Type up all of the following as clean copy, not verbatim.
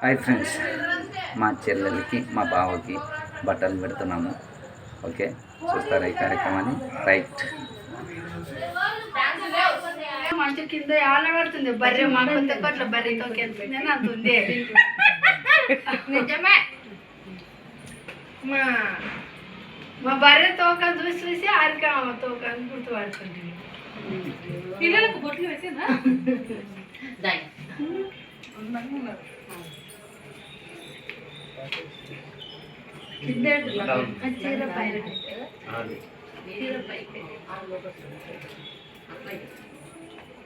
Hi friends, మా చెల్లెలకి మా బావకి బట్టలు పెడుతున్నాము. ఓకే, చూస్తారా ఈ కార్యక్రమాన్ని? రైట్. మంచి కింద ఆడబడుతుంది బర్రె మా కొత్త కొట్ల బర్రెతో కెళ్తుంది అంటుంది. నిజమే, మా బర్రె తోక చూసి చూసి ఆరిక తోక గుర్తుపడుతుంది. పిల్లలకు బొట్లు వేసేనా?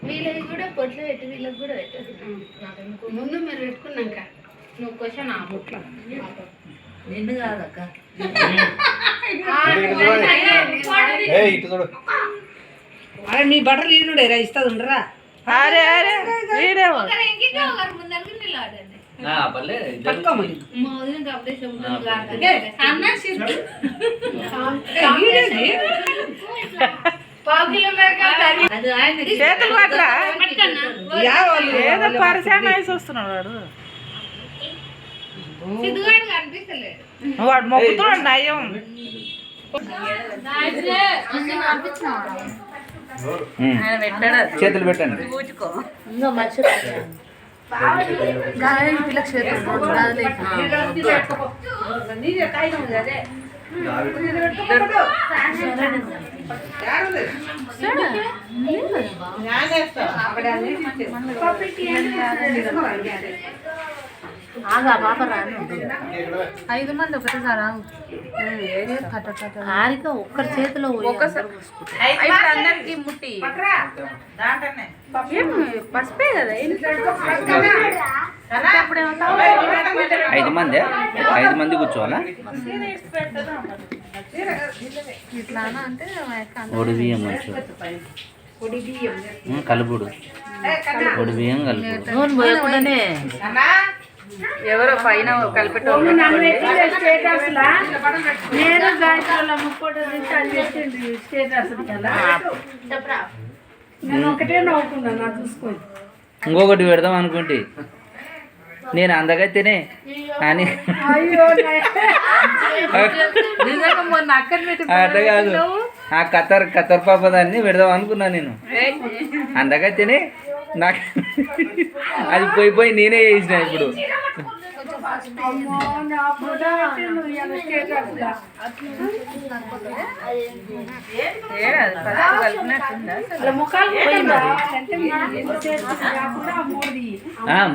వీళ్ళకి కూడా పొట్లు పెట్టి వీళ్ళకి కూడా పెట్టదు. ముందు మీరు పెట్టుకున్నాక నువ్వు క్వశ్చన్ ఆ బొట్లు నిన్ను కాదక్క. అరే మీ బట్టలు ఈడుండేరా ఇస్తుంది ఉండరా? అరే అరే చేతులు పట్ల ఏదో పరిచయం వేసి వస్తున్నాడు వాడు మొక్కుతున్నాడు నయం. చేతులు పెట్టండి. ఐదు మంది ఒకటేసారి ఆరిక ఒక్కరి చేతిలో అందరికి ముట్టి పసుపే కదా. 5 మంది 5 మంది కూర్చోవాలా? ఇట్లా అంటే ఒడి బియ్యం కలుపుడు, ఒడి బియ్యం కలుపుడు. ఎవరో పైన కలిపెట్టారు. నేను గాయత్రిలో 30 నిమిషాలు చేసింది స్టేటస్ కదా. నేను ఒకటే నవ్వుకున్నాను నాకు చూసుకొని. ఇంకొకటి పెడదాం అనుకుంటే నేను అందగైతేనే అని అట్లా కాదు, ఆ కత్తర్ పాప దాన్ని పెడదాం అనుకున్నా నేను. అందగైతేనే నాకు అది పోయి నేనే చేసిన. ఇప్పుడు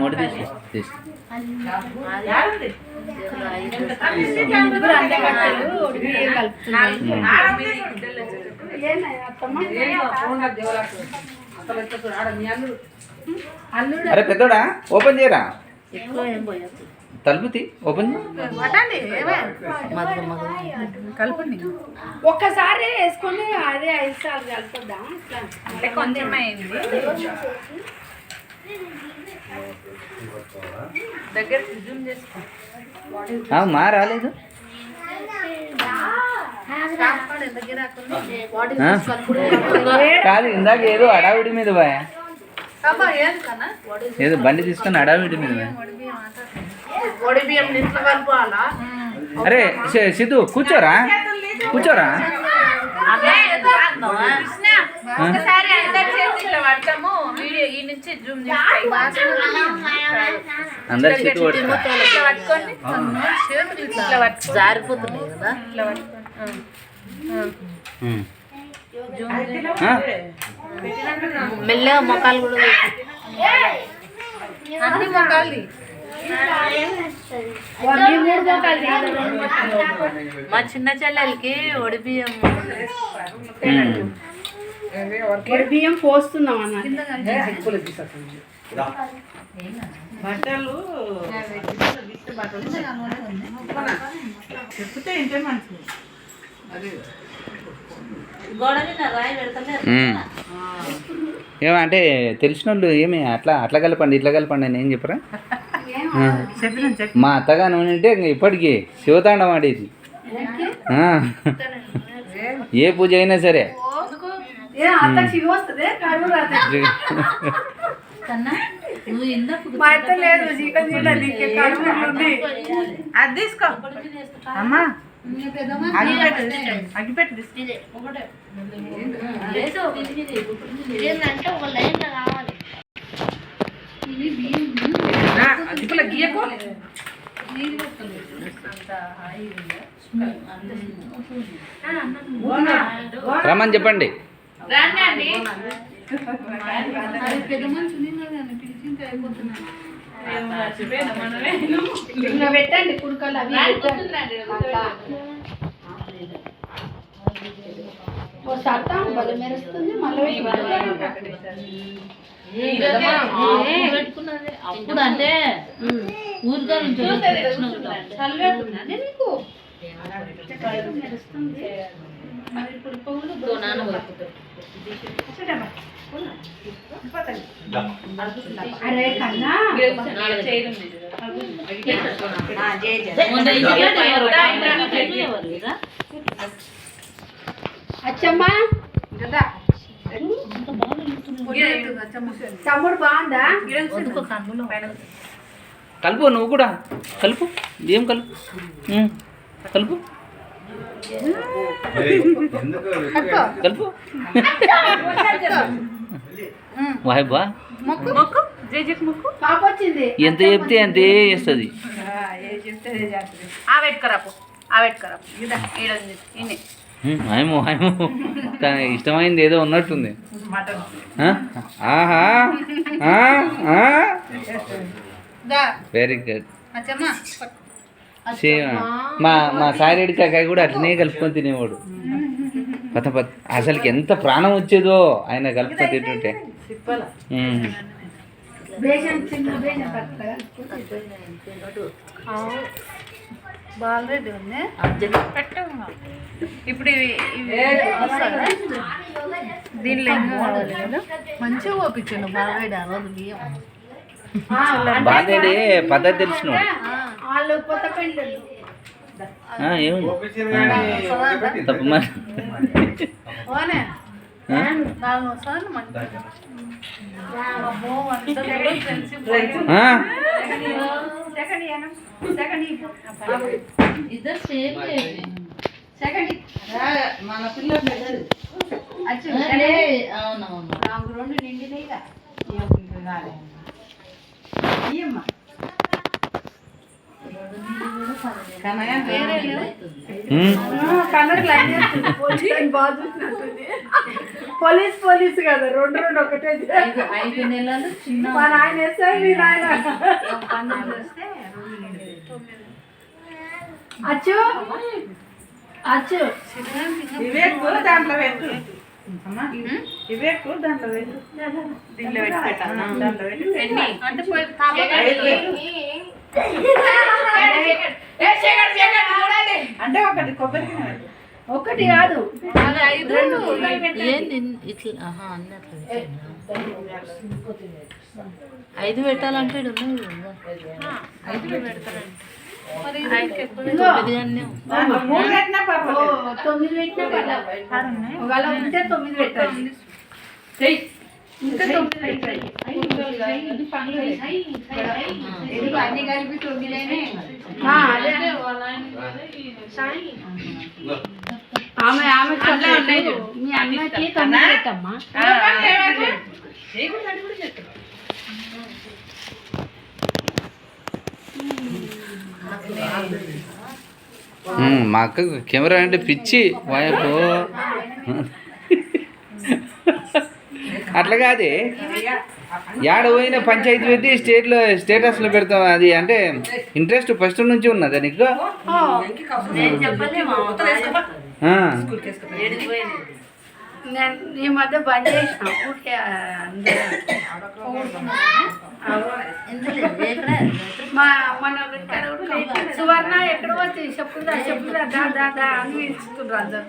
మూడు తీసి అరే పెద్దోడా ఓపెన్ చేయరా, తలుపుతి ఓపెన్ కలపండి. ఒక్కసారి వేసుకొని అదే 5 సార్లు కలుపుద్దాం. అంటే కొంచెం అయింది దగ్గర జూమ్ చేసుకో. మా రాలేదు. కాదు, ఇందాక ఏదో అడావిడి మీద పోయా, ఏదో బండి తీసుకొని అడావిడి మీద పోయా. అరే సిద్ధు కూర్చోరా. అందరు చేతి జారిపోతున్నాయి కదా. మెల్లగా మొక్కలు కూడా అన్ని మొక్కలు మా చిన్న చెల్లెలకి ఒడి బియ్యం పోస్తున్నాం అన్న. బట్టలు చెప్తే ఇంటే మంచిది. ఏమంటే తెలిసిన వాళ్ళు ఏమి అట్లా కలపండి ఇట్లా కలపండి అని ఏం చెప్పరా? మా అత్తగానే ఉంటే ఇప్పటికీ శివతాండం ఆడేది. ఏ పూజ అయినా సరే నువ్వు ఇందాక మా అయితే లేదు చికెన్ తింటా నీకే కడుపు ఉంది అది తీసుకో అమ్మా అగ్గిపెట్టు తీసుకో లేదు ఏంటంటే ఒక లైన్ కావాలి అగ్గిపుల్ల గీయకు రమ్మని చెప్పండి. రండి అండి పెద్ద మనిషి పిలిచింటే అయిపోతున్నాను ఇంకా పెట్టండి కుడుకలు అవి ఓ సత్తా బలి మెరుస్తుంది మళ్ళీ పెట్టుకున్నది అప్పుడు అంటే ఊరిగా నుంచి నీకు మెరుస్తుంది ఇప్పుడు పొగులు నాన్న అరే కన్నా అచ్చమ్మా తమ్ముడు బాగుందా కలుపు, నువ్వు కూడా కలుపు, బియ్యం కలుపు, కలుపు కలుపు. వాయిబా పాప వచ్చింది ఎంత చెప్తే అంతే చేస్తుంది. ఆయమో ఆయమో తన ఇష్టమైంది ఏదో ఉన్నట్టుంది. ఆహా వెరీ గుడ్. మా మా సాయిరెడ్డి కాకాయ కూడా అట్లనే కలుపుకొని తినేవాడు. అసలుకి ఎంత ప్రాణం వచ్చేదో ఆయన కలుపుకొని తింటుంటే. బాలరెడ్డి ఉంది ఇప్పుడు దీనిలో కావాలి కదా మంచిగా ఓపించాను బాలరెడ్డి ఆ రోజు బియ్యం బాలేడే పద్ధతి తెలిసినోడు. వాళ్ళు కొత్త పెళ్ళి ఏముంది తప్పు మరి. ఇద్దరు సేమ్ మన పిల్లలు అవునవును నాకు రెండు నిండినాయిగా పోలీస్ కదా రెండు ఒకటే 5 నెలలు చిన్న ఆయన వేస్తాయి అచ్చు అచ్చు ఇవే కూర దాంట్లో పెట్టు ఇవే కూర దాంట్లో పెట్టు దీంట్లో పెట్టి పెట్టాలి దాంట్లో పెట్టి అంటే ఒకటి కొబ్బరి ఒకటి కాదు ఏంది ఇట్లా అన్నట్లు 5 పెట్టాలంటే ఈడ ఉన్నది కదా. 5 పెడతారండి మూడు పెట్టినా పర్వాలేదు 9 పెట్టినా పర్లేదు ఒకవేళ ఉంటే 9 పెట్టాలి ఇంకా 9 పెట్టాలి అన్ని కలిపి 9 ఆమె మీ అన్నకి 9 పెట్టమ్మా మా అక్కకు కెమెరా అంటే పిచ్చి వాయపో. అట్లా కాదే యాడ పోయిన పంచాయతీ పెట్టి స్టేటస్లో పెడతాం. అది అంటే ఇంట్రెస్ట్ ఫస్ట్ నుంచి ఉన్నదా నీకు? ఈ మధ్య బంద్ చేసిన ఊరికే మన సువర్ణ ఎక్కడ వచ్చి చెప్పుదా దా అని పిలుచుకుంటారు అందరు.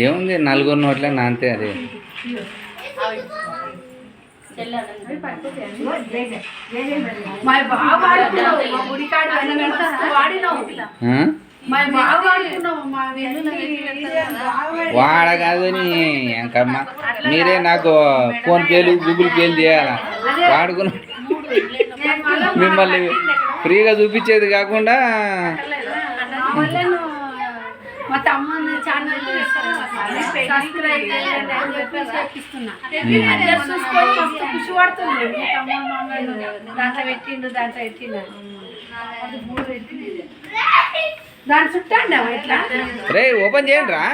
ఏముంది 4 నోట్లే నాంతే. అది మా బాబు వాడినావు వాడ కాదు ఇంకమ్మ మీరే నాకు ఫోన్ పేలు గూగుల్ పేలు చేయాలా వాడుకున్న మిమ్మల్ని ఫ్రీగా చూపించేది కాకుండా మా తమ్ముని ఛానల్ సబ్స్క్రైబ్ చేయండి అని చెప్పేసి చూసుకొని మస్తు ఖుషి పడుతుంది. దాంట్లో పెట్టిండు దాని చుట్టండి ఇట్లా రే ఓపెన్ చేయండి రా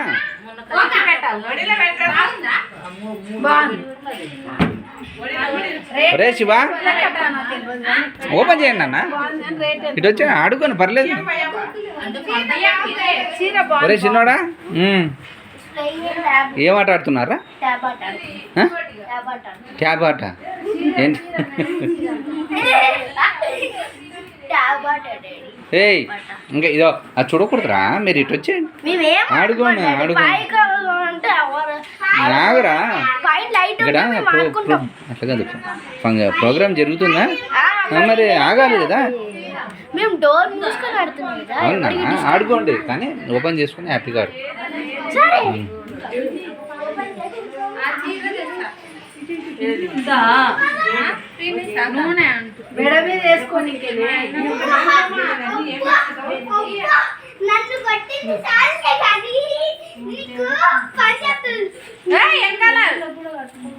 రే శివ ఓపెన్ చేయండి అన్న ఇటు వచ్చి ఆడుకోని పర్లేదు ఒరే చిన్నోడా ఏం ఆట ఆడుతున్నారా ట్యాబ్ ఆట ఏంటి ఏయ్ ఇంకా ఇదో అది చూడకూడదురా మీరు ఇటు వచ్చేయండి ఆడుకోండి నాగరా ఇక్కడ అట్లా కాదు ప్రోగ్రామ్ జరుగుతుందా మరి ఆగాలి కదా మేము డోర్ మూసుకొని ఆడుతున్నాం కదా. అవునా ఆడుకోండి కానీ ఓపెన్ చేసుకుని హ్యాపీగా ఆడు మెడ మీద వేసుకొని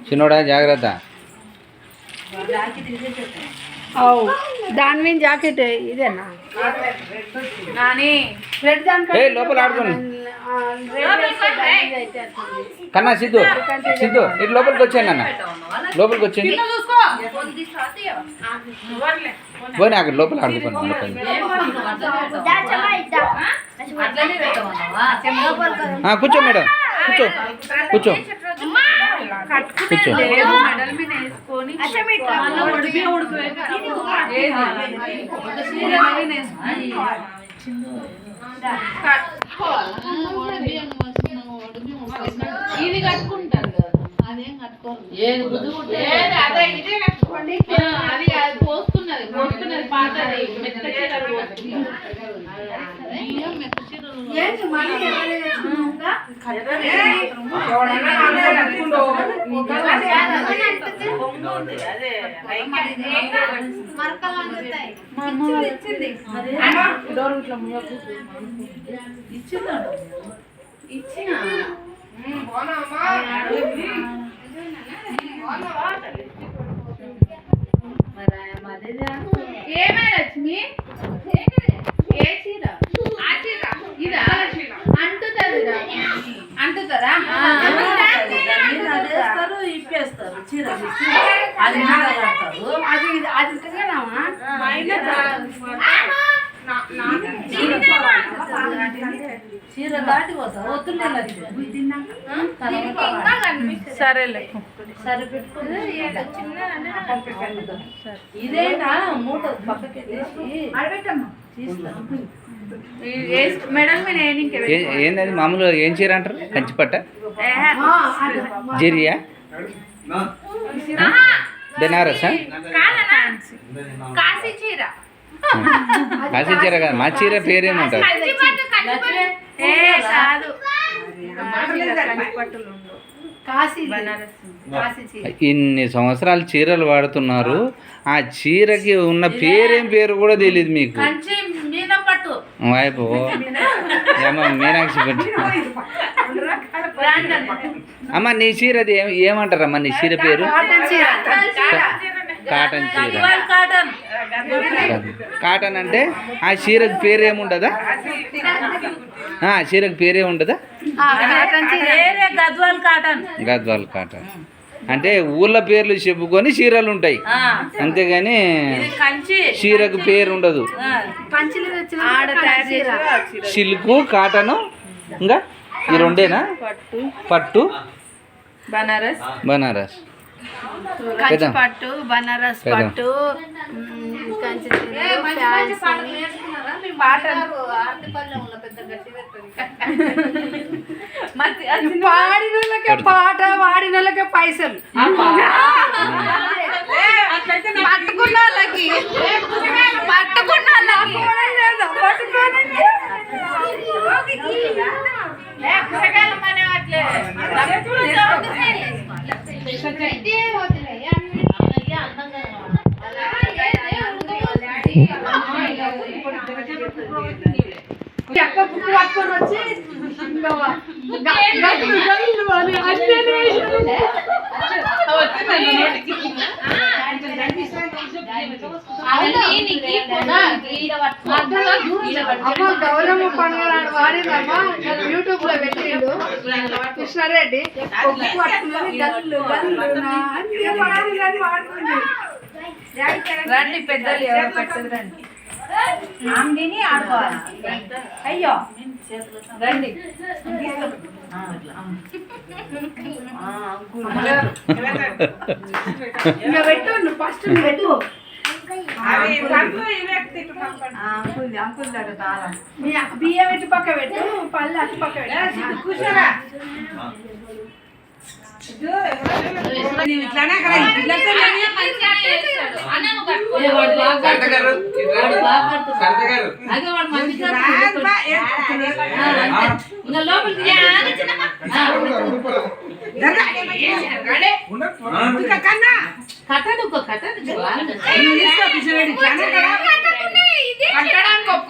చిన్నోడా జాగ్రత్త దాని మీద జాకెట్ ఇదేనా లోపల ఆడుకోండి కన్నా సిద్ధు ఇటు లోపలికి వచ్చాను అన్న లోపలికి వచ్చేయండి పోనీ అక్కడ లోపల ఆడుకోండి కూర్చో మేడం కూర్చో కూర్చో కూర్చో ఇది కట్టుకుంటారు కదా అదేం కట్టుకోరు అది పోస్తున్నది పాతది మెత్త చీరలు ఏమే లక్ష్మి ఏ చీర ఆ చీర ఇదా అంటుతారా ఇప్పేస్తారు చీర అది అది చీర దాటి పోతారు సరేలే సరే పెట్టుకుంటే ఇదేనా మూట పక్కకి మెడల్ మీద ఏంది మామూలు ఏం చీర అంటారు కంచిపట్ట జరియా బెనారసా కాశీ చీర కాశీ చీర కదా మా చీర పేరేమంటారు ఇన్ని సంవత్సరాలు చీరలు వాడుతున్నారు ఆ చీరకి ఉన్న పేరేం పేరు కూడా తెలియదు మీకు వైపు మీనాక్షి పట్టు అమ్మ నీ చీర అది ఏమంటారమ్మా నీ చీర పేరు కాటన్ చీర కాటన్ అంటే ఆ చీరకు పేరేముండదా ఆ చీరకు పేరే ఉండదా గద్వాల్ కాటన్ అంటే ఊళ్ళ పేర్లు చెప్పుకొని చీరలు ఉంటాయి అంతేగాని చీరకు పేరు ఉండదు సిల్క్ కాటను ఇంకా ఈ రెండేనా పట్టు బనారస్ పట్టు బనారస్ పట్టు పాడినోళ్ళకే పాట వాడినోళ్ళకే పైసలు పట్టుకున్న వాళ్ళకి పట్టుకున్న ఉప్పు పట్టుకొని వచ్చి ఇంకా గల్లు గల్లు అని అన్నీ వేసాడు. అమ్మ గౌరమ్మ పండుగ నాడు వాడిందమ్మా యూట్యూబ్ లో పెట్టిండు కృష్ణారెడ్డి. ఉప్పు పట్టుకున్నది గల్లు గల్లు నా అన్నీ వాడి కానీ వాడుతుంది. రండి పెద్దలు ఎవరు పెట్టదు రండి ఆమెని ఆడుకోవాలి అయ్యో రండి ఇంకా పెట్టు నువ్వు ఫస్ట్ పెట్టు. బియ్యం పెట్టి పక్క పెట్టు, పళ్ళు అటు పక్క పెట్టు. కూర్చోరా ఇట్లానే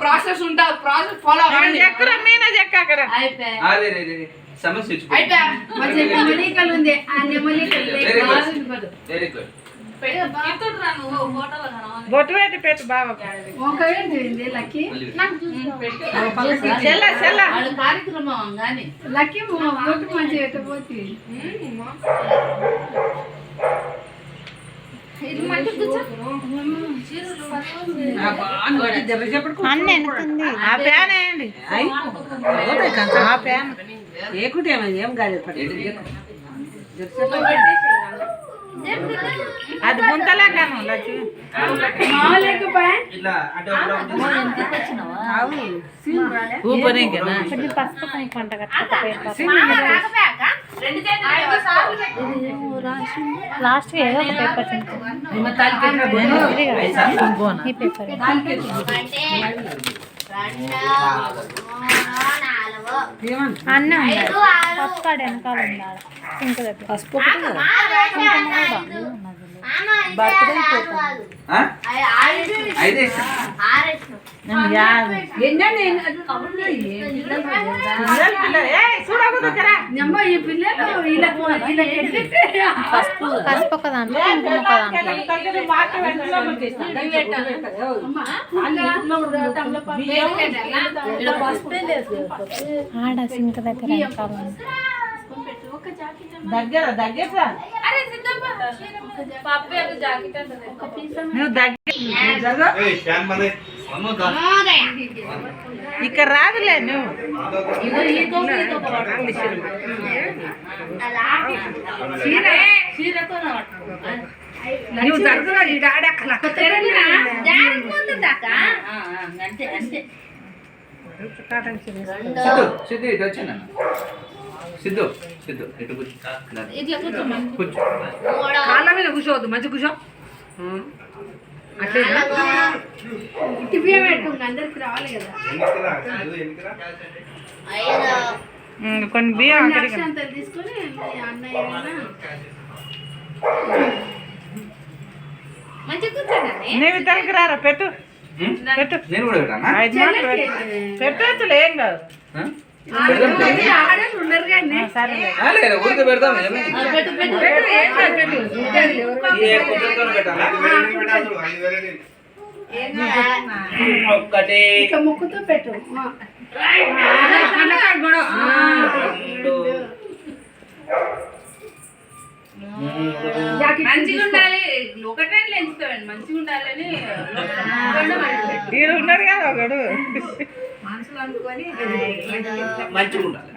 ప్రాసెస్ ఉంటుంది, ప్రాసెస్ ఫాలో సమస్య ఉంది. బొట్టు పెట్టి పెట్టు బాబా లక్కీ కార్యక్రమం కానీ లక్కీ బొట్టు మంచిగా పెట్టబోతుంది. ఆ ప్యాన్ వేయండి ఆ ప్యాన్ ఏకుటేమో ఏం కాదు అది గుంతలేకాను లాస్ట్ ఏదో ఒక పేపర్ ఈ పేపర్ అన్న పసుపు కాడ వెనకాల ఉండాలి సింక్ దగ్గర పసుపు ఈ పిల్లలు పసుపు ఒక దాంట్లో కుంకుమ ఒక దాంట్లో ఆడ సింక్ దగ్గర వెనకాల ఉంది. దగ్గర దగ్గర నువ్వు ఇక్కడ రాదులే నువ్వు నువ్వు జరుగుతున్నావు ఈ ఆడక్కల సిద్ధు ఇటు వచ్చిందన్న సిద్ధు సిద్ధు ఇటు కూర్చో కూర్చో కాళ్ళ మీద కూర్చోవద్దు మంచి కూర్చో అట్లే అందరికి రావాలి కదా. కొన్ని బియ్యం తీసుకొని అన్నయ్య నేను ఇద్దరికి రారా పెట్టు పెట్టు నేను కూడా పెట్టానా 5 మాటలు పెట్టచ్చులే ఏం కాదు లేదు ఊరికే పెడతాం ఒక్కటి ముక్కుతో పెట్టు. మంచిగా ఉండాలి ఒకటే ఎంచుతామండి మంచిగా ఉండాలని వీడు ఉన్నాడు కదా ఒకడు మనసులో అనుకొని మంచిగా ఉండాలి.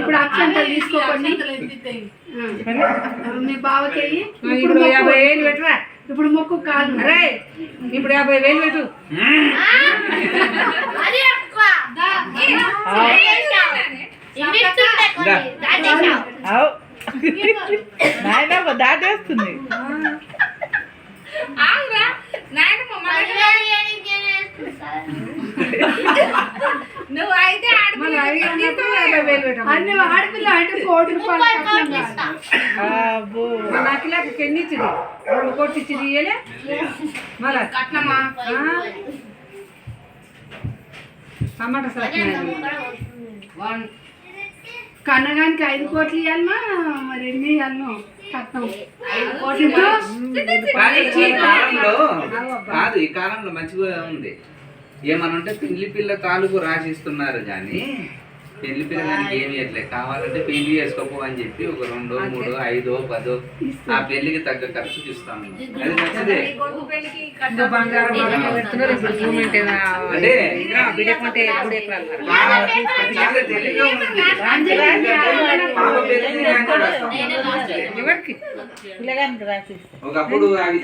ఇప్పుడు అక్షంతలు తీసుకోకండి మీ బావకి. ఇప్పుడు 50,000 పెట్టురా. ఇప్పుడు మొక్కు కాదు అరే ఇప్పుడు 50,000 పెట్టు. నాయనమ్మ దాటేస్తుంది. నువ్వు అయితే అన్ని ఆడపిల్ల అంటే 1 కోటి రూపాయలు. నాకు ఎన్ని ఇచ్చింది 2 కోట్లు ఇచ్చింది ఇయ్యలే మళ్ళా కట్నమా కన్నగానికి 5 కోట్లు ఇవ్వాలన్నా మరి ఎన్ని ఇవ్వాలను కట్నం? 5 కోట్లు కానీ ఈ కాలంలో కాదు, ఈ కాలంలో మంచిగా ఉంది. ఏమనంటే పెళ్లి పిల్ల తాలూకు రాసిస్తున్నారు కానీ పెళ్లి పిల్ల దానికి ఏమి ఇవ్వట్లేదు. కావాలంటే పెళ్లి చేసుకోపో అని చెప్పి ఒక 2, 3, 5, 10 ఆ పెళ్లికి తగ్గ ఖర్చు ఇస్తాము. అది మంచిదే. అంటే తెలివిగా ఉంది. పాప పెళ్లికి నేను రాస్తాను. ఒకప్పుడు అవి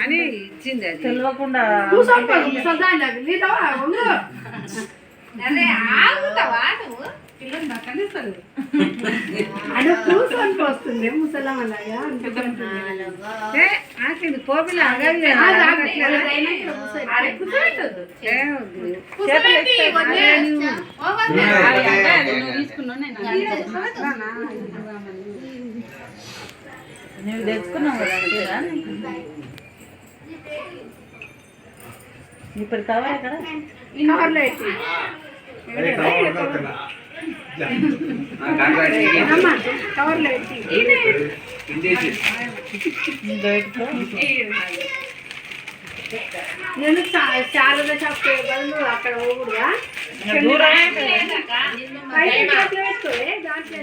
అని ఇచ్చింది అది తెలియకుండా కూర్చొని వస్తుంది ముసలమ్మలాగా పోపిల నువ్వు తెచ్చుకున్నావు ఇప్పుడు కవర్ ఎక్కడ కవర్లో కవర్లో నేను శారద షాప్ బదులు అక్కడ పోకూడదా? దాంట్లో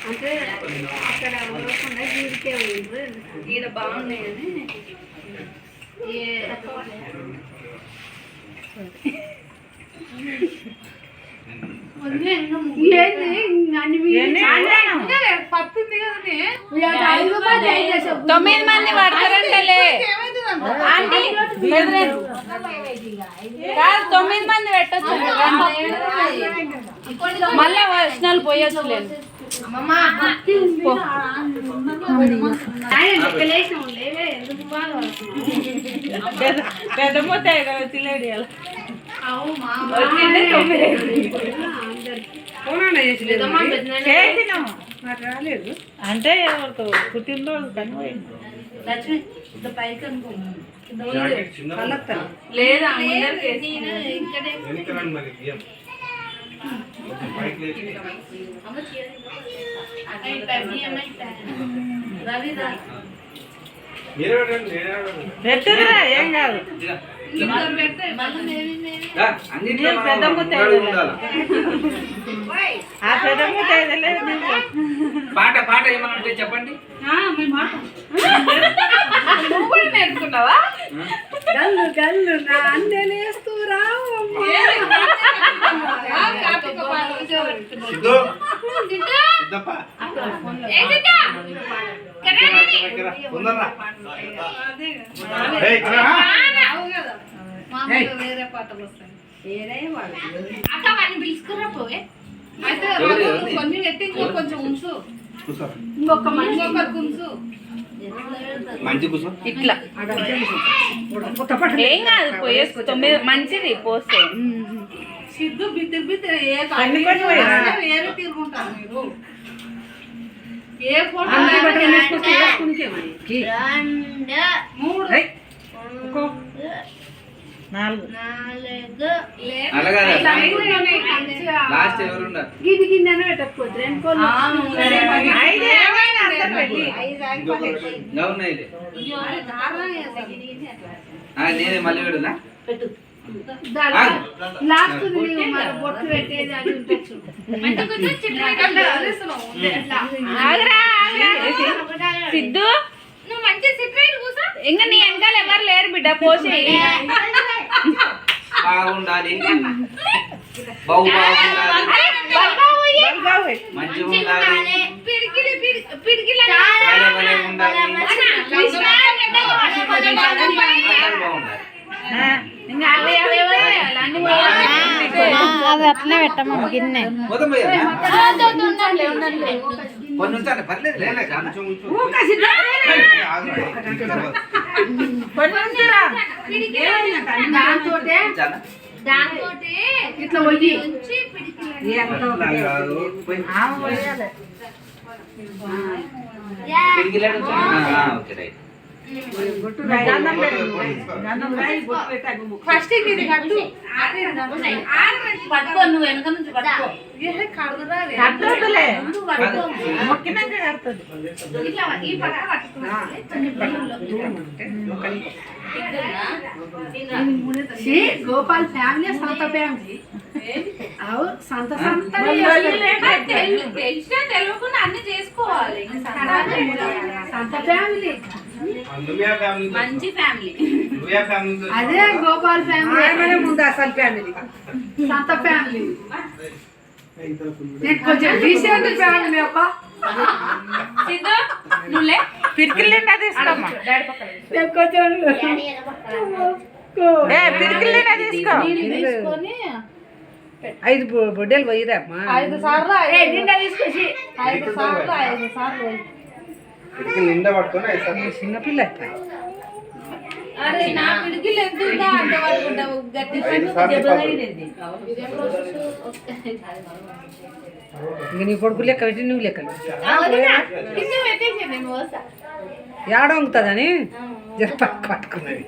అంటే అక్కడ ఉండకుండా వీరికే ఉంది. ఈడ బాగున్నాయని పత్తుంది కదా 9 మంది పడతారంటలే ఆంటీ. కాదు 9 మంది పెట్టచ్చు, మళ్ళీ వర్షాలు పోయొచ్చులేదు. పెద్ద మొత్తాయి కదా తిలేడి రాలేదు అంటే ఎవరితో పుట్టినరోజు కనిపోయింది లేదా పెట్టదురా ఏం కాదు పెద్ద ముత్తైదు ఆ పెద్ద ముత్తైదు పాట పాట ఏమన్నా ఉంటే చెప్పండి. నేర్చుకున్నావా? గల్లు గల్లు నా అందలేస్తూ వేరే పాటలు వస్తాయి. అక్క వాడిని పిలుచుకురా పోవే. అయితే కొన్ని పెట్టి కొంచెం ఉంచు, ఇంకొక ఉంచు. ఇట్లా ఏం కాదు, పోయేసి 9 మంచిది పోస్తే. సిద్ధు బిద్దు బిద్దు వేరే తీరుకుంటారు మీరు. ఏ ఫోటో 4 లాస్ట్ ఎవరు ఉన్నారు? గిది గిన్నెనే పెట్టకపోతే నేనే మళ్ళీ పెడునా లాస్ట్ బొట్టు పెట్టేది అది ఉండొచ్చు. సిద్ధు నువ్వు మంచి సిట్రైట్ కూసా. ఇంకా నీ వెనకాల ఎవరు లేరు బిడ్డ, పోసి బాగుండాలి, బాగుండాలి, మంచిగా ఉండాలి, అది అట్లనే పెట్టమా గిన్నె. పర్లేదు దాంతో ఇట్లా పోయి పిడికిలాడు ఓకే రైట్. ఫస్ట్ ఇది కట్టు పట్టుకో, నువ్వు వెనక నుంచి పట్టుకో. కట్టదులే మొక్కినాక కడుతుంది. ఇట్లా ఈ పక్క గోపాల్ ఫ్యామిలీ సంత ఫ్యామిలీ సంత సంత తెలిసినా తెలియకుండా అన్ని చేసుకోవాలి. సంత ఫ్యామిలీ మంచి ఫ్యామిలీ. అదే గోపాల్ ఫ్యామిలీ ముందు అసలు ఫ్యామిలీ సంత ఫ్యామిలీ. నేను కొంచెం డీసెంట్ ఫ్యామిలీ అబ్బా. సిద్ధు నువ్వులే పిరికిల్లిండా తీసుకోమ్మా. కొంచెం పిరికిల్లిండా తీసుకో. తీసుకొని 5 బొడ్డలు పోయిరామ్మా. 5 సార్లు నిండా తీసుకొచ్చి 5 సార్లు చిన్నపిల్ల అరే నా పిడికిలు ఎంత ఉందా అంత పట్టుకుంటావు. గట్టి దెబ్బ తగిలింది. ఇంక నీ కొడుకు లెక్క పెట్టి నువ్వు లెక్క కింద పెట్టేసి నేను వస్తా. ఏడ వంగుతుందని జర పట్టుకున్నది.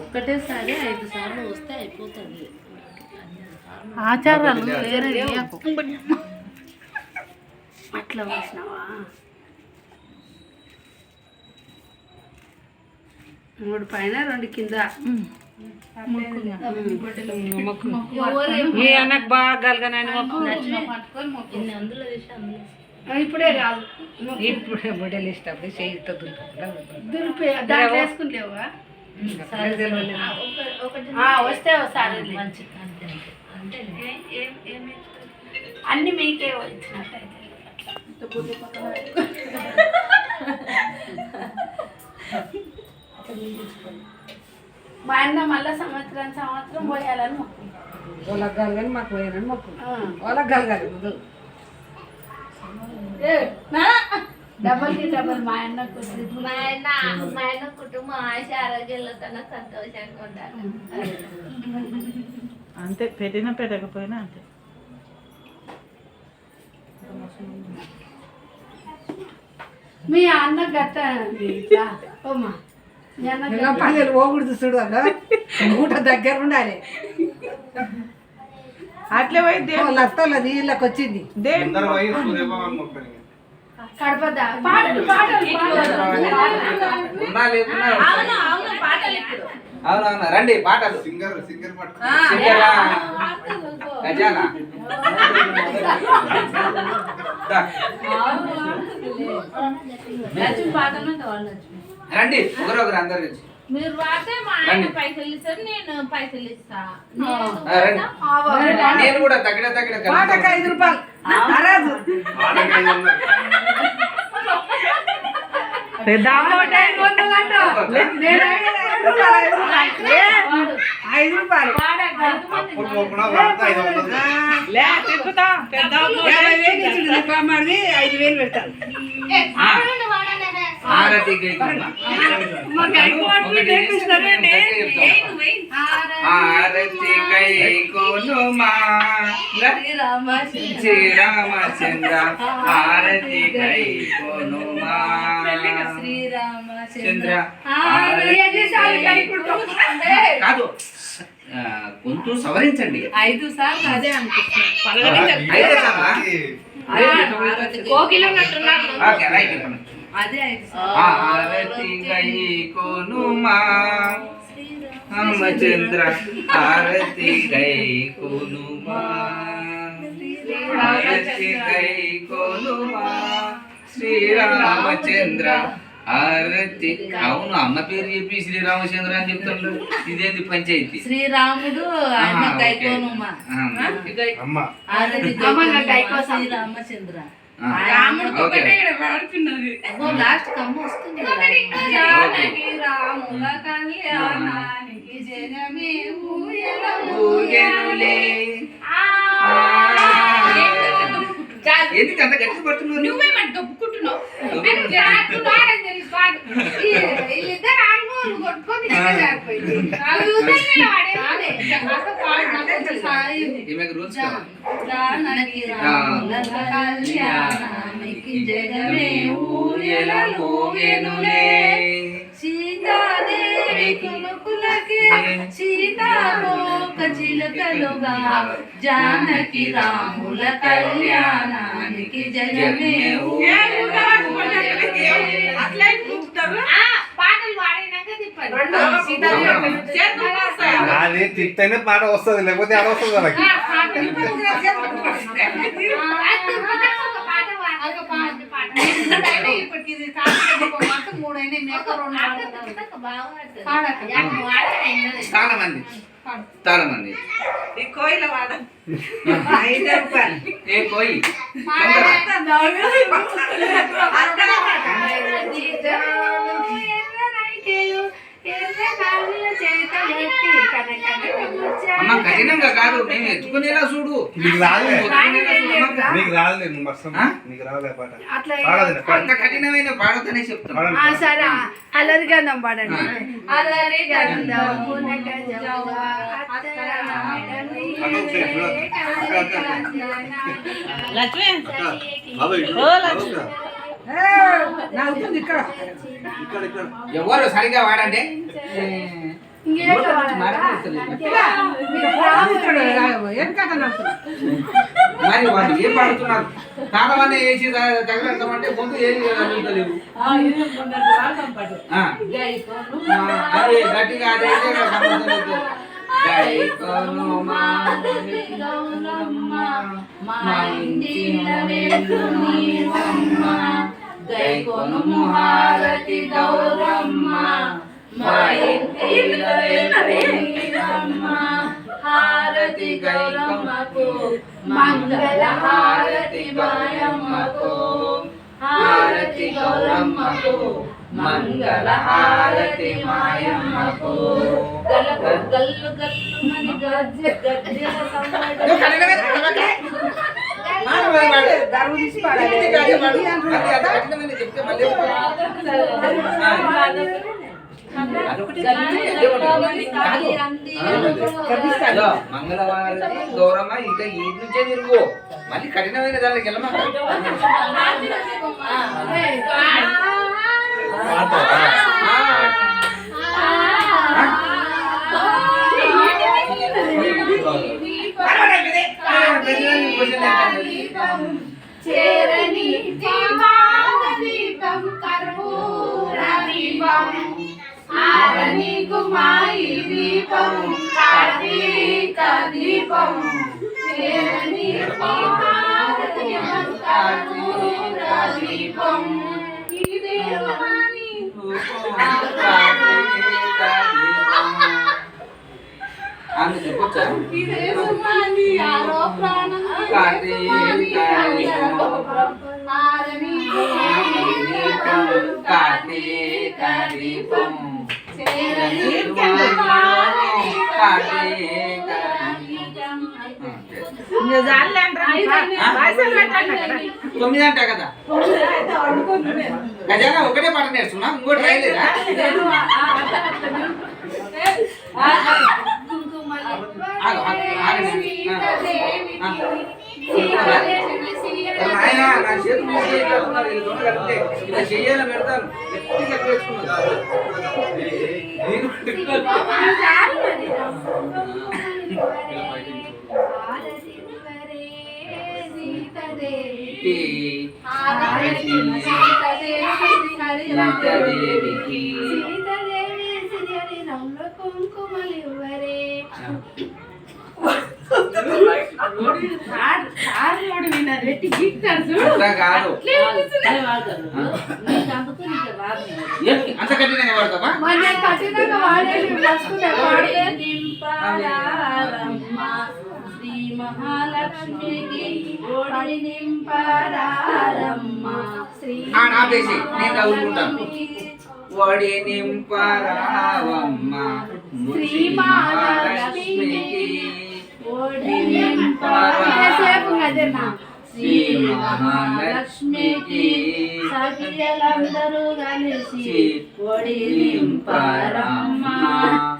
ఒక్కటేసారి 5 సార్లు వస్తే అయిపోతుంది. ఆచారాలు వేరే అట్లా వేసినావా? 3 పైన 2 కింద. మీ అన్నకు బాగా గలగనని మొక్కు. అందులో తీసి అందులో ఇప్పుడే కాదు, ఇప్పుడు బొడ్డలు ఇష్టప్పుడు చేయితో దులిపే దాంట్లో వేసుకుంటేవా? వస్తే ఒకసారి మంచి అంతే అంటే అన్ని మీకే వచ్చినట్టయితే మా అన్న మళ్ళీ సంవత్సరం పోయాలని మొక్కు. వాళ్ళకి గలగని మాకు పోయానని మొక్కు. వాళ్ళకి గలగాలి ముందు. డబల్ డబల్ మా అన్న మా ఆయన కుటుంబం ఆశ ఆరోగ్యాలతో సంతోషంగా ఉండాలి. అంతే పెట్టినా పెట్టకపోయినా అంతే. మీ అన్న గట్ట ఓమ్మా మీ అన్న పల్లెలు పోకూడదు చూడు అన్న. ఊట దగ్గర ఉండాలి. అట్లే పోయి లత్తల నీళ్ళకి వచ్చింది. కడపదా పాటలు పాటలు ఉన్నా లేకున్నా అవును అవును పాటలు ఇప్పుడు అవునవును రండి పాటలు. సింగర్ గజానా పాటలు వాళ్ళు రండి ఒకరొకరు అందరు కలిసి. మీరు వాడితే మా ఆయన పైసలు ఇస్తారు, నేను పైసలు ఇస్తా. నేను కూడా తగ్గడ తగ్గడ 5 రూపాయలు పెద్ద అమౌంట్. 5 రూపాయలు మాది 5,000 పెడతాను. ఆరతి కై కోనుమా శ్రీరామచంద్ర ఆరతి కై కోనుమా శ్రీరామచంద్ర కాదు గొంతు సవరించండి. 5 సార్లు అదే అనిపిస్తుంది. అదే 5 సార్లు ఆరతి కై కోనుమా రామచంద్ర ఆరతి కై కోనుమా ఆరతి కై కోనుమా శ్రీరామచంద్ర ఆరతి. అవును అమ్మ పేరు చెప్పి శ్రీరామచంద్ర అని చెప్తాడు. ఇదేంది పంచాయతీ? శ్రీరాముడు ఆయన గైకోనుమా ఆరతి శ్రీరామచంద్ర లాస్ట్ కమ్మ వస్తుంది. రాముల కళ్యాణానికి జగమే ఎందుకు అంత గట్టి పడుతున్నావు? నువ్వేమంటే దొప్పుకుంటున్నావు. వీళ్ళిద్దరు కొట్టుకొని ఇక్కడే జారిపోయింది. అది ఊరికే వాడేది. అక్క పాడు నాకు కొంచెం సాయం. ఈమెకు రూల్స్ కావాలి. జానకి రాముల కళ్యాణానికి జగమే ఊయలూగెనులే. సీతాదేవి కులుకులకి సీతాలోక చిలకలుగా జానకి రాముల కళ్యాణానికి జగమే అట్లా చూపుతారు. పాటలు పాడినాక తిప్పండి. అది తిట్టనే పాట వస్తుంది, లేకపోతే ఆడ వస్తుంది వాళ్ళకి. ఇప్పటికి ఇది కాదు మూడైనా మేక చాలా మంది ఈ కోయిల వాడ ఏ కోయి అమ్మ కఠినంగా కాదు, మేము ఎత్తుకునేలా చూడు. నీకు రాదులే, రాదులే. నీకు రాదులే, నువ్వు మస్తు నీకు రాదులే పాట. అట్లా పాడదులే, అంత కఠినమైన పాడతనే చెప్తాను. సరే అల్లరి గంధం పాడండి. అల్లరి గంధం ఎవరు సరిగా వాడండి. మరి వాళ్ళు ఏం పాడుతున్నారు? తాళవన్నీ వేసి తగలంటామంటే గొంతు ఏది అడుగుతలేవు. అదే గట్టిగా అదైతే గైకొను హారతి గౌరమ్మ మా ఇంటిలో హారతి గౌరమ్మకు మంగళ హారతి మాయమ్మకు హారతి గౌరమ్మకు మంగళ హారతి మాయమ్మకు గల్లు గల్లు గల్లు మని గజ్జె గజ్జెల మంగళవారం గౌరమ్మ ఇంకా ఈ నుంచే తిరుగు, మళ్ళీ కఠినమైన దానికి వెళ్ళమాట. చేరని దీపం కర్పూర దీపం ఆరని కుమాయి దీపం కార్తీక దీపం చేరని దీపం కర్పూర దీపం ఈ దేవాని ఆమె చెప్పొచ్చా? దేశమాని ఆరో ప్రాణం తొమ్మిది అంటా కదా. గజానా ఒకటే పాట నేర్చుకున్నా, ఇంకోటి రాయలేదా? ఆయన నా చేతులు మూసేస్తున్నారు, వీళ్ళు దొంగ కలిపితే ఇలా చెయ్యాలని పెడతాను. గట్టిగా వేసుకున్నారు. కాదు అంత కఠినంగా వాడతావా? కఠినంగా వాడేది శ్రీ మహాలక్ష్మికి ఓడి నింపారమ్మ శ్రీ ఆపేసి నేను చదువుకుంటాను. వడి నింపరావమ్మ శ్రీ మహాలక్ష్మికి సేపు కదన్నా శ్రీ మహాలక్ష్మికి సఖియలందరూ కలిసి ఒడి నింపారమ్మ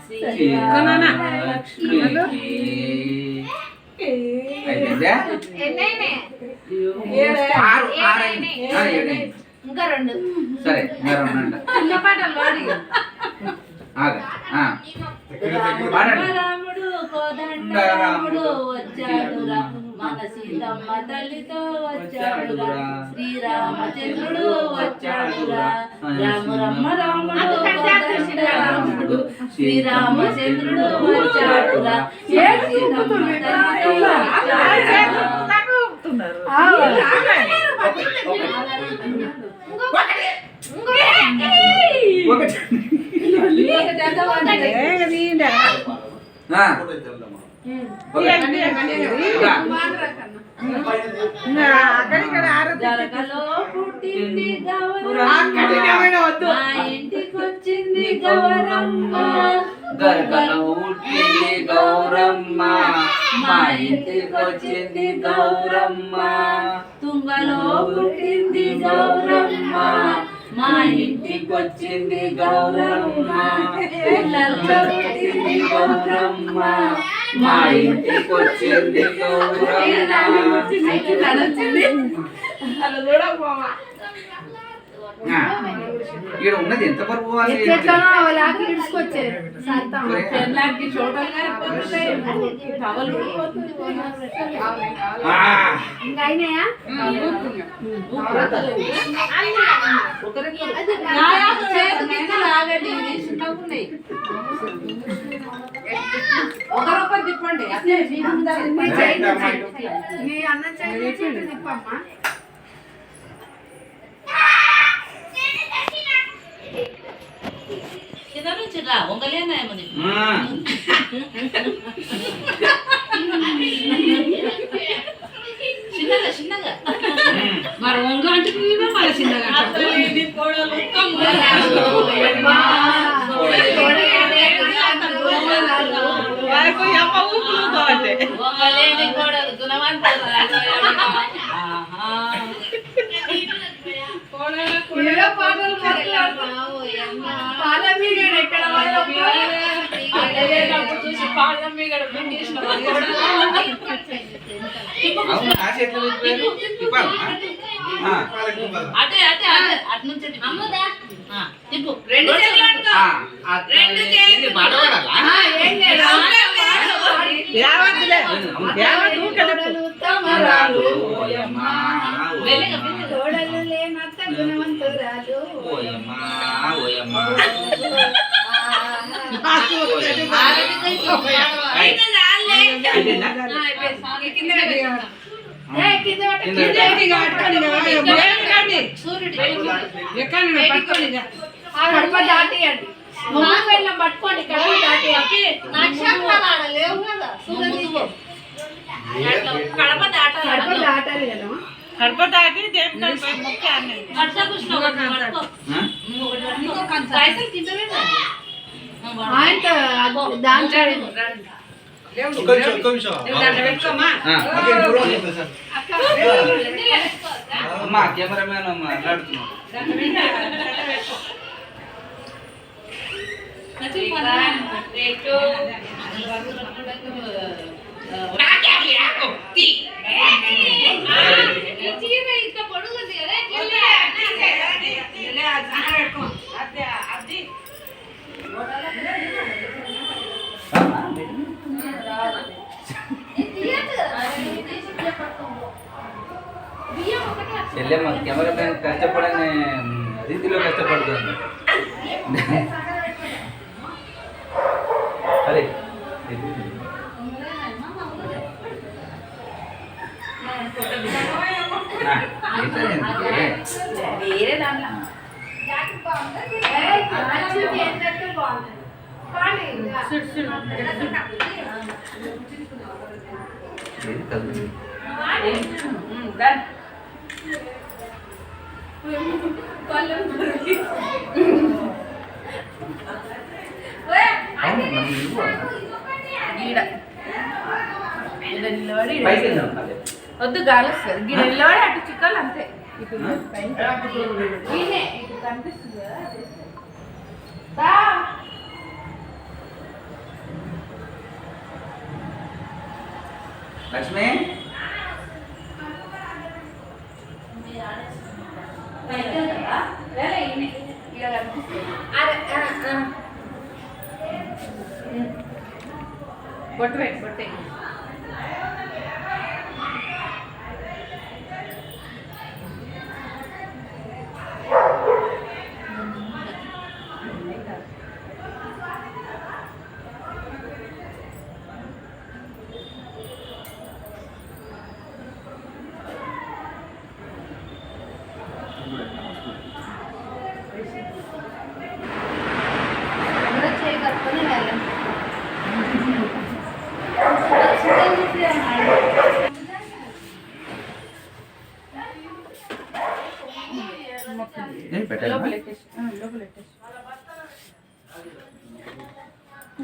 శ్రీ మహాలక్ష్మికి. అయిపోయిందా? ఇంకా రెండు. సరే ఇంకా రెండు అంట. చిన్న పాటలు పాడి. ఆగు. పాడండి. రాముడు కోదండరాముడు వచ్చాడురా మన సీతమ్మ తల్లితో వచ్చాడురా శ్రీరామచంద్రుడు వచ్చాడురా రామ రామ రాముడు కోదండరాముడు శ్రీరామచంద్రుడు వచ్చాడురా సీతమ్మ తల్లితో జరగలో పుట్టింది గౌరమ్మ మా ఇంటికొచ్చింది గౌరమ్మ గరగలో పుట్టింది గౌరమ్మ మా ఇంటికొచ్చింది గౌరమ్మ. తుంగలో పుట్టింది గౌరమ్మ మా ఇంటికొచ్చింది గౌరమ్మ పిల్లల్లో పుట్టింది గౌరమ్మ మా ఇంటికొచ్చింది గౌరమ్మ. ఇక్కడ ఉన్నది ఎంత పరుపు వాళ్ళు ఎట్లెట్లనో వాళ్ళకి ఇడుచుకొచ్చేది సత్తం. పెళ్ళానికి చూడగా టవలు ఇంకా అయినాయా? ఆగండి చిన్నగా ఉన్నాయి ఒకరొకరు తిప్పండి అట్లే మీ అన్న చేయి తిప్పమ్మా. కింద నుంచి రా వంగలేనాయమని చిన్నగా చిన్నగా మరి వంగ అంటే మళ్ళీ చిన్నగా వంగలేని కోడలు గుణవంతులు ఏదో పాటలు పాల మీగడ ఎక్కడ చూసి పాళ్ళ మీగడ పిండేసిన అవును ఆ చేతిలో పెట్టారు తిప్పాలి. అటే అటే అటే అటు నుంచి తిప్పు రెండు చేతులు తోడలు లేనత్త గుణవంతురాలు కడప దాటియండి ముందుకు వెళ్ళాం పట్టుకోండి కడప దాటి కడప దాటాలి కడప దాటాలి కదా. కడప దాటి దేవుని మొక్కి అన్నది. ఆయనతో దాంట్లో అమ్మా కెమెరామెన్ మాట్లాడుతున్నాం. చెల్లెమ్మ కెమెరామెన్ కష్టపడని రీతిలో కష్టపడుతుంది. అరే వేరే దాంట్లో పైకి వెళ్దాం. వద్దు గాలి వస్తుంది గిన్నె నిలబడి అటు చిక్కలు అంతే ఇటు ఈయనే, ఇటు కనిపిస్తుంది కదా అదే. దా. లక్ష్మి బొట్టు పెట్టు బొట్టే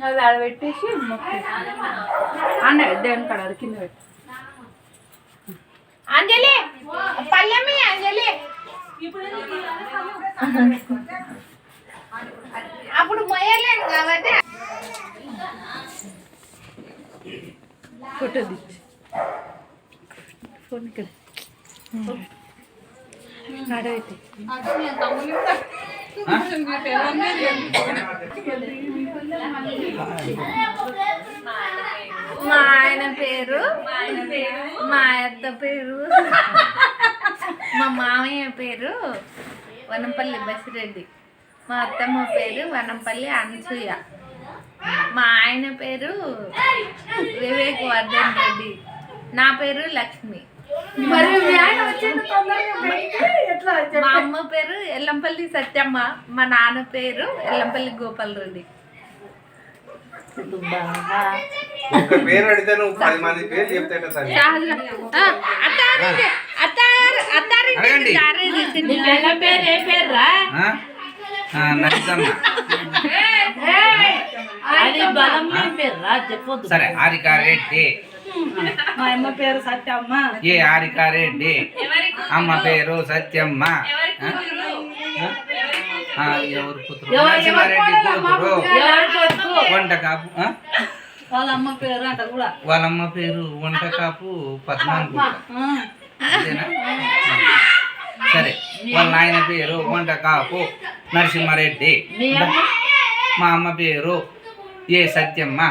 అది ఆడ పెట్టేసి అన్న దేవుని కాడ అది కింద పెట్టు అంజలి పల్లెమ్మి అంజలి అప్పుడు మొయ్యలేను కాబట్టి ఫోటో దిచ్చు ఫోన్ ఇక్కడ ఆడబెట్టి మా ఆయన పేరు మా అత్త పేరు మా మామయ్య పేరు వనంపల్లి బసిరెడ్డి, మా అత్తమ్మ పేరు వనంపల్లి అనసూయ, మా ఆయన పేరు వివేక్ వర్ధన్ రెడ్డి, నా పేరు లక్ష్మి. మరి మీ ఆయన వచ్చేది తొందరగా బయటికి ఎట్లా మా అమ్మ పేరు ఎల్లంపల్లి సత్యమ్మ, మా నాన్న పేరు ఎల్లంపల్లి గోపాల్ రెడ్డి. ఒక్క పేరు అడిగితే నువ్వు 10 మంది పేరు చెప్తే పేరు ఏ పేర్రా? అది బలం పేర్రా చెప్పొద్దు. సరే హారికారెడ్డి, మా అమ్మ పేరు సత్యమ్మ. ఏ హారికారెడ్డి, అమ్మ పేరు సత్యమ్మ. ఎవరు కూతురు? నరసింహారెడ్డి కూతురు వంటకాపు. వాళ్ళ అమ్మ పేరు అంట కూడా. వాళ్ళ అమ్మ పేరు వంటకాపు పద్మ అనుకుంటా. అంతేనా? సరే, వాళ్ళ నాయన పేరు వంటకాపు నరసింహారెడ్డి, మా అమ్మ పేరు ఏ సత్యమ్మ,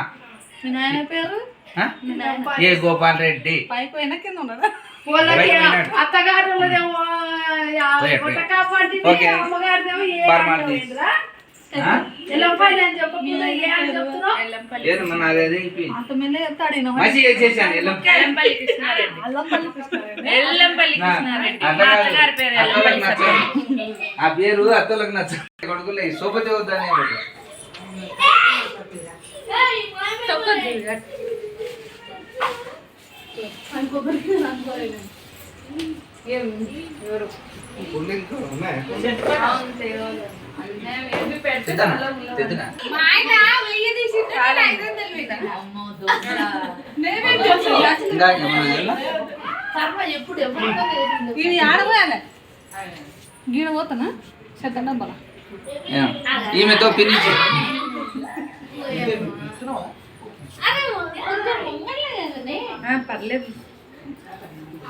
మీ నాయన పేరు ఏ గోపాల్ రెడ్డి. పైపోయినా కింద ఉన్నాడా? అత్తగారు ఆ పేరు అత్తలకు నచ్చ కొడుకులే సోపతి వద్దని గీడ పోతానా చెత్త బల ఈమెతో పిలిచి పర్లేదు.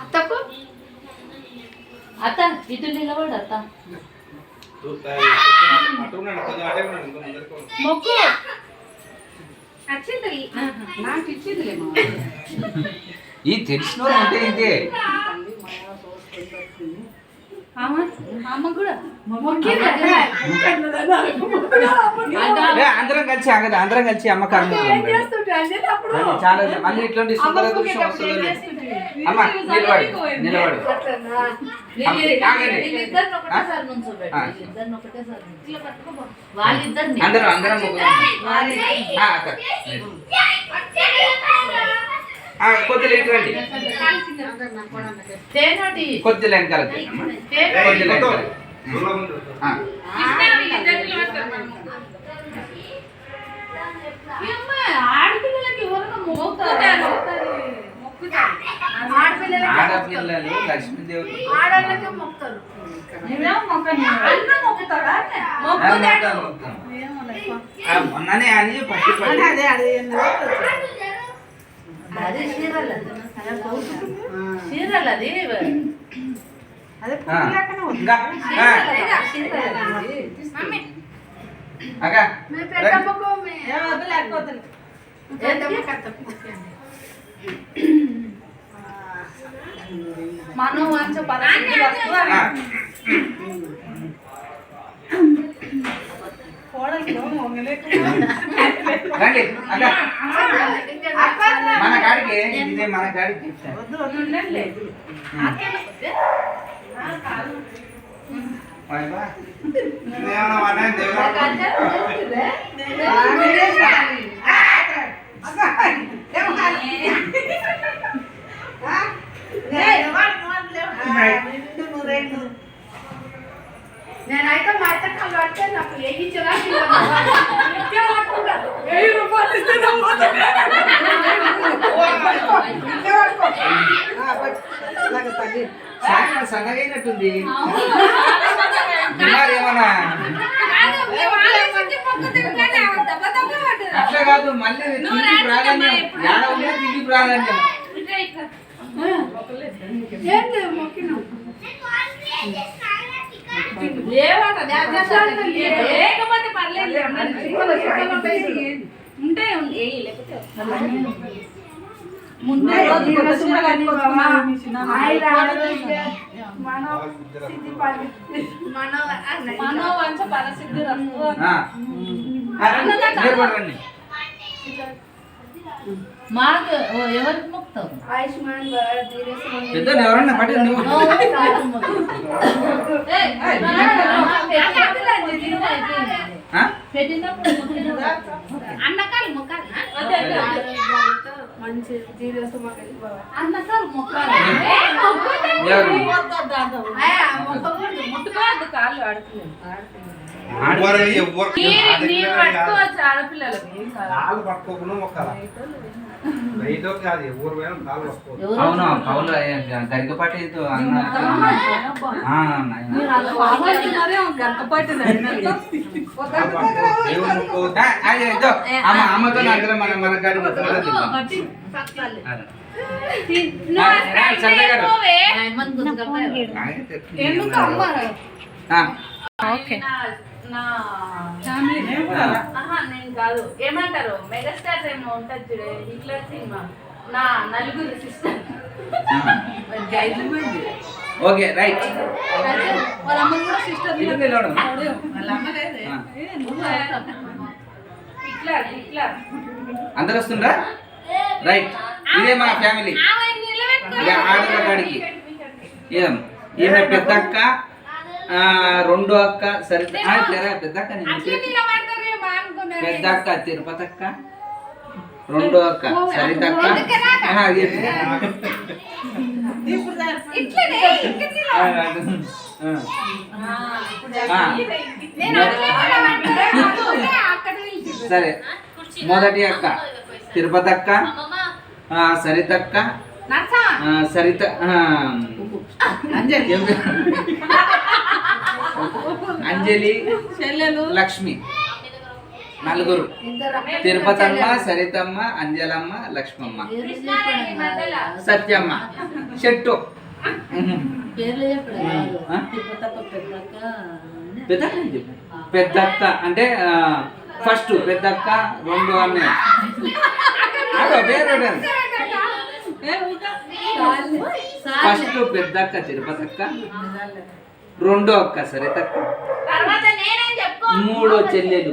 అత్తకు అత్త ఇటు నిలబడు అత్త. మొక్కు వచ్చింది నాకు ఇచ్చిందిలేమో. ఈ తెలిసిన అంటే ఇదే అమ్మ కూడా అందరం కలిసి ఆగదు, అందరం కలిసి అమ్మకారం చాలా మళ్ళీ ఇట్లాంటి సుందర దృశ్యం వస్తుంది. అమ్మ నిలబడి నిలబడి అందరం అందరం కొద్దిగా ఇటువంటి కొద్దిగా వెనకాల ఆడపిల్లలకి ఎవరైనా మొక్కుతారు. ఆడపిల్లలకి ఆడపిల్లలు లక్ష్మీదేవులు ఆడవాళ్ళకే మొక్కుతారు. నువ్వేమో మొక్కని అన్న మొక్కుతాడా మొన్ననే అని పట్టి పట్టి అదే అదే అది చీరలు చీరలు అది అదే పువ్వులాగానే ఉంది. ఇంకా అక్క మీ పెద్దమ్మకు మీ లేకపోతే పెద్దమ్మకి అత్తకు మొక్కండి. మనం వంచ పదకొండు కోడలిలో మొంగలేకుండా రండి అక్క మన కాడికి ఇదే మన కాడికి చెప్తాను వద్దు వద్దు ఉండండి. నేనైతే మా అత్త కళ్ళు పడితే నాకు ఎగించరా 1000 రూపాయలు ఇస్తే సాయంత్రం సన్నగైనట్టుంది బిమారు ఏమన్నా అట్లా కాదు మళ్ళీ తిండి ప్రాధాన్యం యాడ ఉన్నా తిండి ప్రాధాన్యం ఏంటి మొక్కిన లేకపోతే పర్లేదు ఉంటే లేకపోతే ముందే రోజు కొత్త చీర కట్టుకోమా. మనోవంచ పరసిద్ధి రస్తు నిలబడండి మాకు ఎవరికి మొక్కుతావు ఆయుష్మాన్ పెద్ద ఎవరన్నా పట్టి నువ్వు అన్నకాలు మొక్కాలి మంచి జీరోస్ అన్నకాలు మొక్కాలి ఎవరు ముట్టుకోవద్దు కాళ్ళు ఆడపిల్లలు ఎవరు మీరు పట్టుకోవచ్చు ఆడపిల్లలకు కాలు పట్టుకోకుండా మొక్కలా రైతో కాదు ఎవరు పోయినా కాలు పట్టుకోవచ్చు. అవును కౌలు గరికపాటి అన్న దేవుడు మొక్కోవద్దు. అమ్మతో అందరం మన మన కాడికి ఎందుకు అమ్మ నేను కాదు ఏమంటారు మెగాస్టార్ ఏమో ఉంటుంది చూడే హిట్లర్ సినిమా నా నలుగురు సిస్టర్ ఓకే రైట్ వాళ్ళ అమ్మ కూడా సిస్టర్ నిలబడు హిట్లర్ హిట్లర్ అందరు వస్తుండ్రా రైట్ ఇదే మా ఫ్యామిలీ ఇక ఆడల కాడికి ఏం ఈమె పెద్దక్క రెండో అక్క సరిత పెద్దక్క పెద్దక్క తిరుపతక్క రెండో అక్క సరితక్క సరే మొదటి అక్క తిరుపతక్క సరితక్క సరిత అంజలి లక్ష్మి నలుగురు తిరుపతమ్మ సరితమ్మ అంజలమ్మ లక్ష్మమ్మ సత్యమ్మ చెట్టు పెద్దక్క అంటే ఫస్ట్ పెద్దక్క రెండు అన్నయ్య ఫస్ట్ పెద్దక్క తిరుపతక్క రెండో అక్క సరితక్క మూడో చెల్లెలు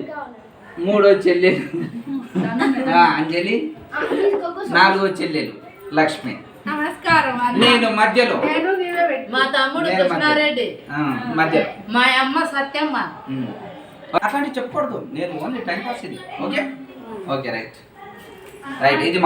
అంజలి నాలుగో చెల్లెలు లక్ష్మి నమస్కారం నేను మధ్యలో మా తమ్ముడు కృష్ణారెడ్డి మధ్యలో మా అమ్మ సత్యమ్మ అట్లాంటి చెప్పకూడదు నేను ఓన్లీ టైం పాస్ ఇది ఓకే ఓకే రైట్ ఇది